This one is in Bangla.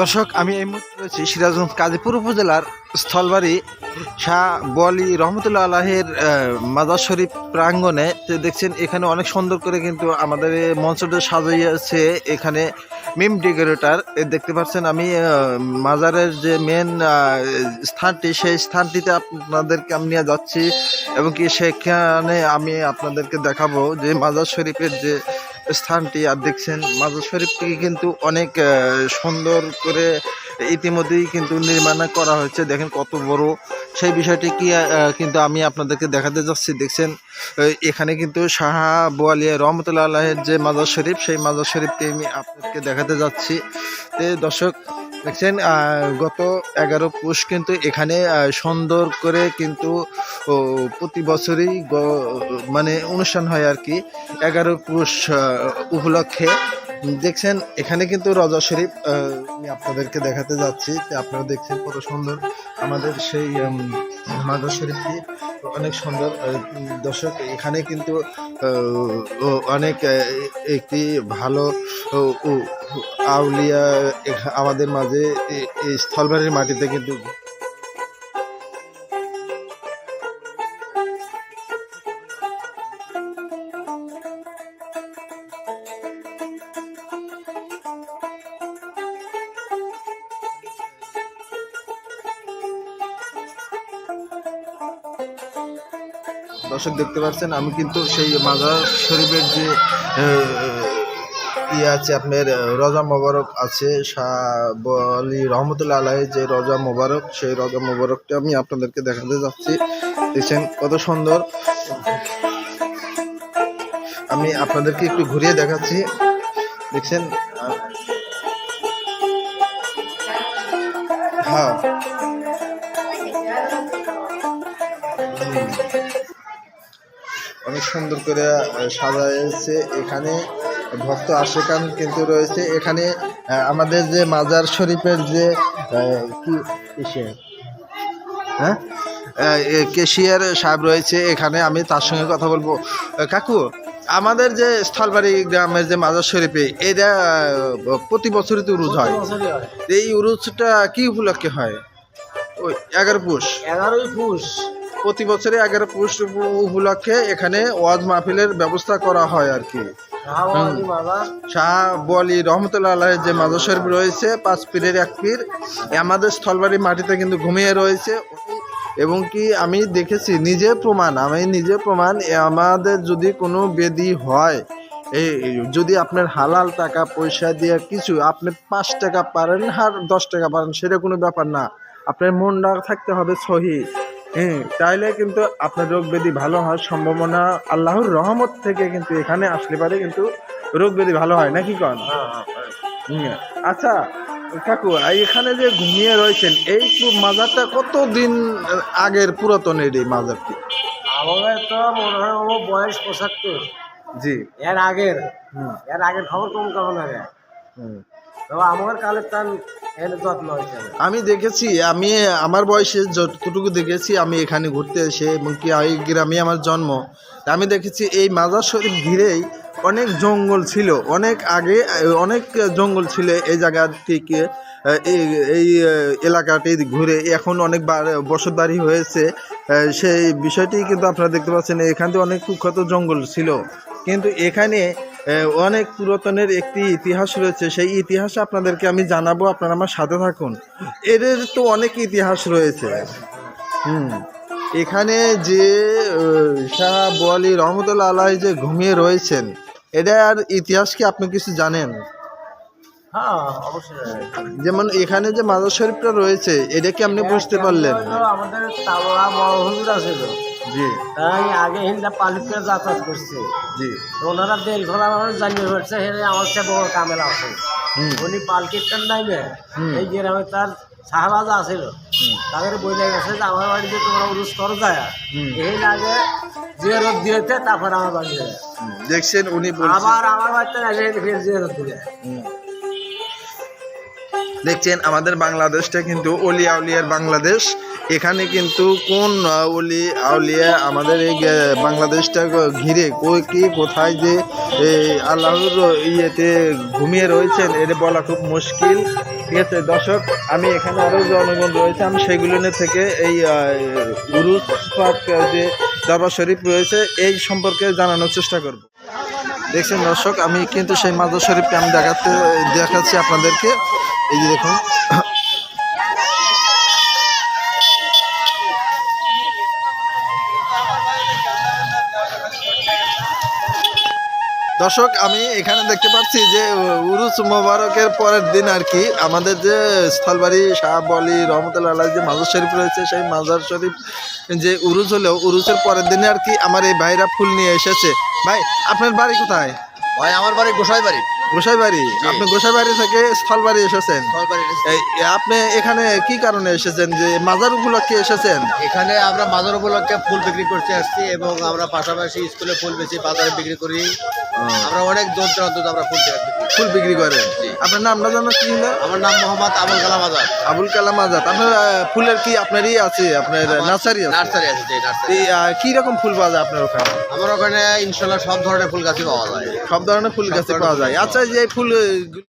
দর্শক, আমি এই মুহূর্তে রয়েছি সিরাজগঞ্জ কাজীপুর উপজেলার স্থলবাড়ি শাহ বলি রহমতুল্লাহ আলাহের মাজার শরীফ প্রাঙ্গণে। দেখছেন এখানে অনেক সুন্দর করে কিন্তু আমাদের এই মঞ্চটা সাজাইয়াছে। এখানে মিম ডেকোরেটর দেখতে পাচ্ছেন। আমি মাজারের যে মেন স্থানটি, সেই স্থানটিতে আপনাদেরকে আমি নিয়ে যাচ্ছি এবং কি সেখানে আমি আপনাদেরকে দেখাবো যে মাজার শরীফের যে স্থানটি। আর দেখছেন মাজার শরীফটি কিন্তু অনেক সুন্দর করে ইতিমধ্যেই কিন্তু নির্মাণ করা হয়েছে। দেখেন কত বড়, সেই বিষয়টি কি কিন্তু আমি আপনাদেরকে দেখাতে যাচ্ছি। দেখছেন এখানে কিন্তু শাহ বোয়ালিয়া রহমতুল্লাহ আলাহের যে মাজার শরীফ, সেই মাজার শরীফটি আমি আপনাদেরকে দেখাতে যাচ্ছি। দর্শক দেখছেন গত 11 পৌষ কিন্তু এখানে সুন্দর করে কিন্তু প্রতি বছরই মানে অনুষ্ঠান হয় আর কি। 11 পৌষ উপলক্ষে দেখছেন এখানে কিন্তু রজা শরীফ আমি আপনাদেরকে দেখাতে যাচ্ছি। আপনারা দেখছেন কত সুন্দর আমাদের সেই মাজার শরীফটি, অনেক সুন্দর। দর্শক এখানে কিন্তু অনেক একটি ভালো আউলিয়া আমাদের মাঝে এই স্থলবাড়ির মাটিতে কিন্তু দর্শক দেখতে পাচ্ছেন আমি কিন্তু সেই মাজার শরীফের যে আছে আপনার রজা মোবারক আছে, শাহ বলি রহমতুল্লাহ আলাইহির যে রজা মোবারক, সেই রজা মোবারকটা আমি আপনাদেরকে দেখাতে যাচ্ছি। দেখছেন কত সুন্দর। আমি আপনাদেরকে একটু ঘুরিয়ে দেখাচ্ছি। দেখছেন হ্যাঁ, অনেক সুন্দর করে সাজাইছে। এখানে ভক্ত আশেকান কিন্তু রয়েছে। এখানে আমাদের যে মাজার শরীফের যে হ্যাঁ কেশিয়ার সাহেব রয়েছে এখানে, আমি তার সঙ্গে কথা বলবো। কাকু, আমাদের যে স্থলবাড়ি গ্রামের যে মাজার শরীফে এটা প্রতি বছরই তো উরুজ হয়। এই উরুজটা কি উপলক্ষে হয়? ওই 11 পৌষ। 11ই পৌষ প্রতি বছরে 11 পৌষ উপলক্ষে এখানে ওয়াজ মাহফিলের ব্যবস্থা করা হয় আর কি। শাহ বলি রহমতুল্লাহ আলাইহির যে মাজার শরীফ রয়েছে 5 পীরের এক পীর আমাদের স্থলবাড়ির মাটিতে কিন্তু ঘুমিয়ে রয়েছে। এবং কি আমি দেখেছি, আমি নিজে প্রমাণ আমাদের যদি কোনো বেদি হয়, এই যদি আপনার হালাল টাকা পয়সা দিয়ে কিছু, আপনি 5 টাকা পারেন আর 10 টাকা পারেন, সেটা কোনো ব্যাপার না। আপনার মনটা থাকতে হবে সহি, তাইলে কিন্তু আপনার রোগ ব্যাধি ভালো হওয়ার সম্ভাবনা আল্লাহর রহমত থেকে কিন্তু এখানে আসলে পারে কিন্তু রোগ ব্যাধি ভালো হয় নাকি কন? আচ্ছা কাকু, এখানে যে ঘুমিয়ে রয়েছেন এই মাজারটা কতদিন আগের পুরাতনের এই মাজারটি? আমাদের তো মনে হয় ও বয়স 75। জি, এর আগের খবর কম কেমন আগে আমার কালের টান এর যত্ন হয়েছে। আমি দেখেছি, আমি আমার বয়সে যতটুকু দেখেছি, আমি এখানে ঘুরতে এসে এবং কি এই গ্রামে আমার জন্ম, আমি দেখেছি এই মাজার শরীফ ঘিরেই অনেক জঙ্গল ছিল। অনেক আগে অনেক জঙ্গল ছিল এই জায়গাটিকে, এই এলাকাটি ঘুরে এখন অনেক বসত বাড়ি হয়েছে। সেই বিষয়টি কিন্তু আপনারা দেখতে পাচ্ছেন। এখান থেকে অনেক কুখ্যাত জঙ্গল ছিল, কিন্তু এখানে অনেক পুরাতনের একটি ইতিহাস রয়েছে। সেই ইতিহাস আপনাদেরকে আমি জানাবো, আপনারা আমার সাথে থাকুন। এদের তো অনেক ইতিহাস রয়েছে। এখানে যে শাহ বোয়ালি রহমতুল্লাহ আলাইহি যে ঘুমিয়ে রয়েছেন, এটার ইতিহাস কি আপনি কিছু জানেন? হ্যাঁ অবশ্যই। যেমন এখানে যে মাজার শরীফটা রয়েছে, এটা কি আপনি বুঝতে পারলেন? আমাদের তাওয়া মহজুদ আছে তো, জি, তাই আগে হিন্দা পালিতে যাতায়াত করছে। জি, ওনারা তেল খোলা জানিয়ে হচ্ছে হেরে আমার সে বড় কামেলা আছে। উনি পালকির নাইবে এই গ্রামে তার সাহাবাজা আছিল, তাদের বইলে গেছে যে আমার বাড়িতে তোমরা উরুস করো যায়, এই লাগে জিয়ারত দিয়েছে, তারপর আমার বাড়ি যায়। দেখছেন উনি আবার আমার বাড়িতে ফের জিয়ারত দিলে। দেখছেন আমাদের বাংলাদেশটা কিন্তু অলিয়া উলিয়ার বাংলাদেশ। এখানে কিন্তু কোন ওলি আউলিয়া আমাদের এই বাংলাদেশটা ঘিরে কি কোথায় যে আল্লাহর ইয়েতে ঘুমিয়ে রয়েছেন এটা বলা খুব মুশকিল। ঠিক আছে দর্শক, আমি এখানে আরও জনগণ রয়েছে, আমি সেইগুলো থেকে এই উরুস পাক যে দরবার শরীফ রয়েছে এই সম্পর্কে জানানোর চেষ্টা করব। দেখছেন দর্শক, আমি কিন্তু সেই মাজার শরীফকে আমি দেখাচ্ছি আপনাদেরকে। এই যে দেখুন, দর্শক আমি এখানে দেখতে পাচ্ছি যে উরুস মোবারকের পরের দিন আর কি আমাদের যে স্থলবাড়ি শাহ বলি রহমতুল্লাহ আলাইহি যে মাজার শরীফ রয়েছে সেই মাজার শরীফ যে উরুস হলেও উরুসের পরের দিনে আর কি আমার এই ভাইরা ফুল নিয়ে এসেছে। ভাই আপনার বাড়ি কোথায়? ভাই আমার বাড়ি গোসাই বাড়ি। গোসাইবাড়ি? আপনি গোসাইবাড়ি থেকে স্থলবাড়ি এসেছেন? আপনি এখানে কি কারণে এসেছেন, যে মাজার উপলক্ষে এসেছেন? এখানে আমরা মাজার উপলক্ষে ফুল বিক্রি করতে আসছি এবং আমরা পাশাপাশি স্কুলে ফুল বেশি বাজারে বিক্রি করি। আমরা অনেক দূর দূরান্ত আমরা ফুল বিক্রি করেন। আপনার নামটা জানো কি হলো? আমার নাম মোহাম্মদ আবুল কালাম আজাদ। আবুল কালাম আজাদ। আপনার ফুলের কি আপনারই আছে? আপনার নার্সারি আছে? নার্সারি আছে, যে নার্সারি। কি রকম ফুল পাওয়া যায় আপনার ওখানে? আমার ওখানে ইনশাল্লাহ সব ধরনের ফুল গাছই পাওয়া যায়। সব ধরনের ফুল গাছই পাওয়া যায়। আচ্ছা, যে ফুল